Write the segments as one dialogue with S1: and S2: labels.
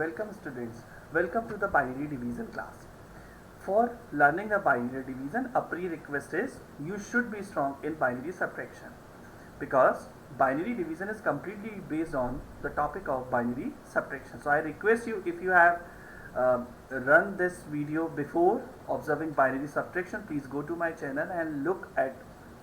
S1: Welcome students. Welcome to the binary division class. For learning the binary division, a prerequisite is you should be strong in binary subtraction because binary division is completely based on the topic of binary subtraction. So I request you, if you have run this video before observing binary subtraction, please go to my channel and look at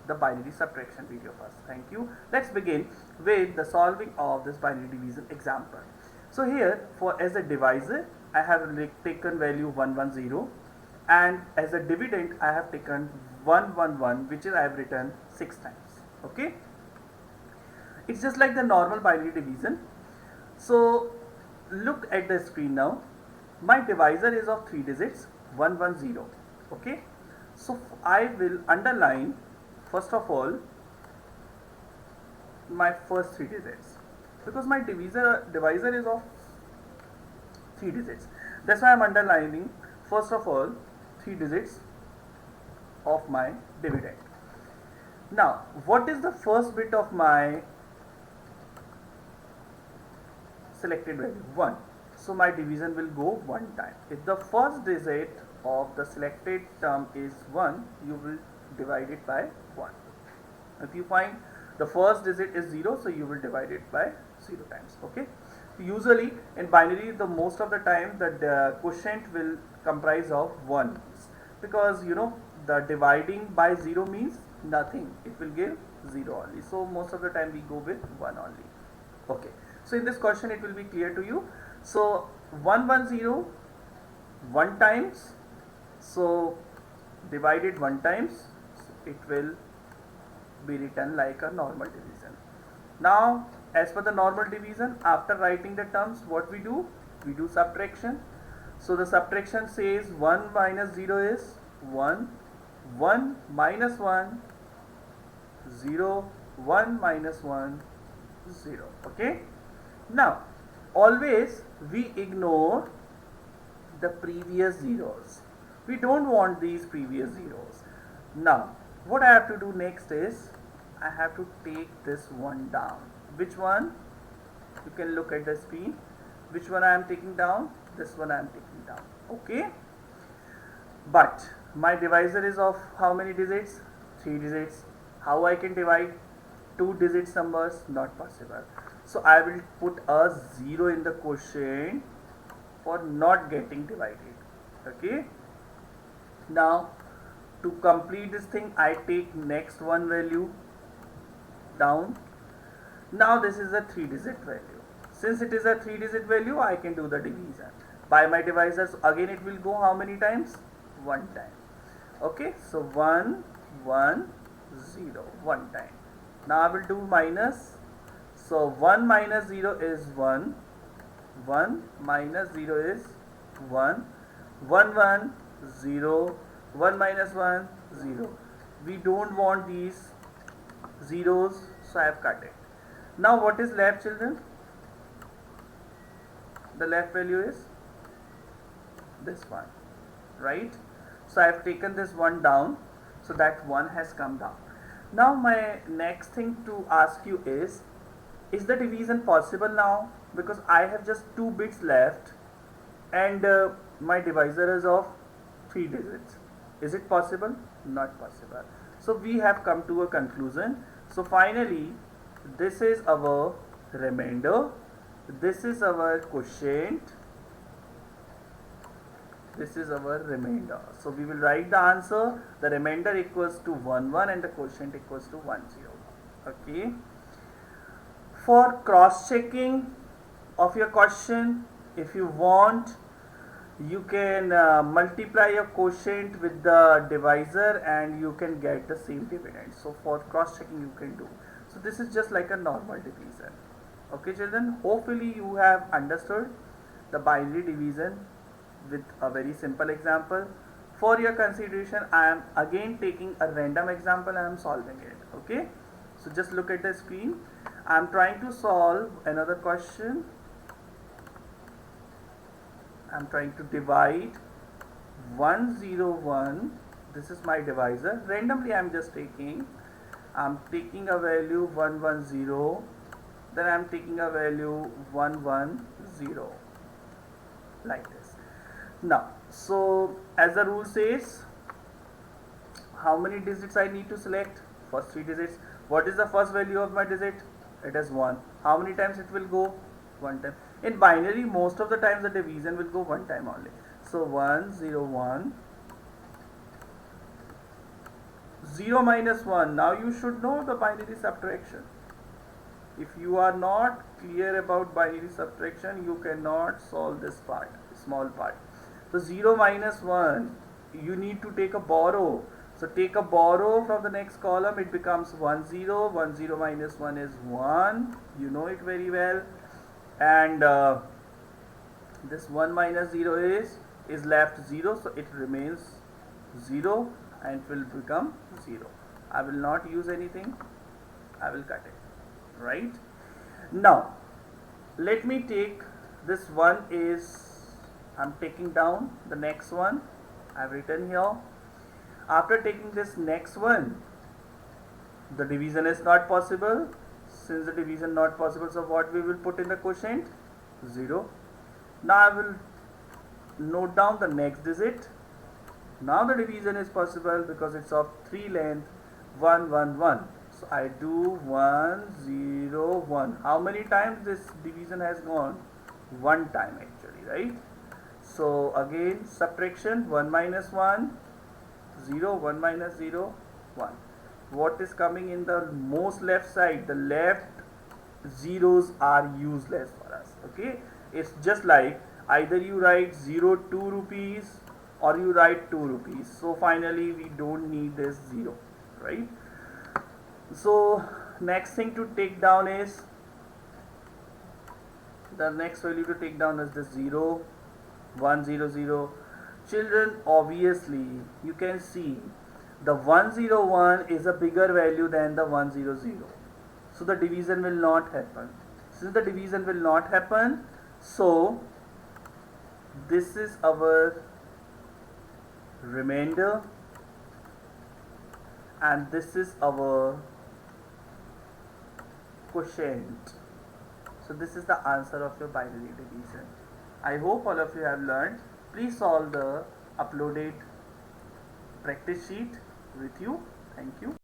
S1: the binary subtraction video first. Thank you. Let's begin with the solving of this binary division example. So here, for as a divisor, I have taken value 110, and as a dividend I have taken 111, which is I have written 6 times. Okay, it's just like the normal binary division. So look at the screen now. My divisor is of 3 digits, 110. Okay, so I will underline first of all my first 3 digits because my divisor is of 3 digits. That's why I'm underlining first of all 3 digits of my dividend. Now, what is the first bit of my selected value? 1. So my division will go 1 time. If the first digit of the selected term is 1, you will divide it by 1. If you find the first digit is 0, so you will divide it by 0 times. Okay, usually in binary, the most of the time the quotient will comprise of 1, because you know the dividing by 0 means nothing, it will give 0 only. So most of the time we go with 1 only. Okay, so in this question it will be clear to you. So 110 1 times, so divided 1 times, so it will be written like a normal division. Now as per the normal division, after writing the terms, what we do? We do subtraction. So the subtraction says 1 minus 0 is 1, 1 minus 1, 0, 1 minus 1, 0. Okay, now always we ignore the previous zeros. We don't want these previous zeros. Now what I have to do next is I have to take this one down. Which one? You can look at the screen. Which one I am taking down? This one I am taking down. Okay, but my divisor is of how many digits? 3 digits. How I can divide 2 digits numbers? Not possible. So I will put a 0 in the quotient for not getting divided. Okay, now to complete this thing, I take next one value down. Now this is a 3-digit value. Since it is a 3-digit value, I can do the division by my divisors. Again it will go how many times? 1 time. Okay, so 1 1 0, 1 time. Now I will do minus. So 1 minus 0 is 1, 1 minus 0 is 1, 1 1 0, 1 minus 1 0. We don't want these zeros, so I have cut it. Now what is left, children? The left value is this one, right? So I have taken this one down, so that one has come down. Now my next thing to ask you is the division possible now? Because I have just 2 bits left and my divisor is of 3 digits. Is it possible? Not possible. So we have come to a conclusion. So finally this is our remainder, this is our quotient, this is our remainder. So we will write the answer. The remainder equals to 1 1 and the quotient equals to 1 0. Okay, for cross checking of your question, if you want, you can multiply your quotient with the divisor and you can get the same dividend. So for cross checking you can do. So this is just like a normal division. Okay children, hopefully you have understood the binary division with a very simple example. For your consideration, I am again taking a random example and I am solving it. Okay, so just look at the screen. I am trying to solve another question. I am trying to divide 101. This is my divisor. Randomly I am just taking. I am taking a value 110. Then I am taking a value 110. like this. Now, so as the rule says, how many digits I need to select? First 3 digits. What is the first value of my digit? It is 1. How many times it will go? 1 time. In binary, most of the times the division will go 1 time only. So 1, 0, 1. 0 minus 1. Now you should know the binary subtraction. If you are not clear about binary subtraction, you cannot solve this part, small part. So 0 minus 1, you need to take a borrow. So take a borrow from the next column, it becomes 1 0. 1 0 minus 1 is 1. You know it very well. And this 1 minus 0 is left 0, so it remains 0 and it will become 0. I will not use anything, I will cut it. Right? Now, let me take this one is, I'm taking down the next one, I've written here. After taking this next one, the division is not possible. Since the division not possible, so what we will put in the quotient? 0. Now I will note down the next digit. Now the division is possible because it's of 3 length, 1 1 1. So I do 1 0 1. How many times this division has gone? 1 time actually, right? So again subtraction, 1 minus 1, 0, 1 minus 0, 1. What is coming in the most left side? The left zeros are useless for us. Okay, it's just like either you write 0 2 rupees or you write 2 rupees. So finally we don't need this 0, right? So next thing to take down is, the next value to take down is this 0 1 0 0. Children, obviously you can see the 101 is a bigger value than the 100, so the division will not happen. Since the division will not happen, so this is our remainder and this is our quotient. So this is the answer of your binary division. I hope all of you have learned. Please solve the uploaded practice sheet with you. Thank you.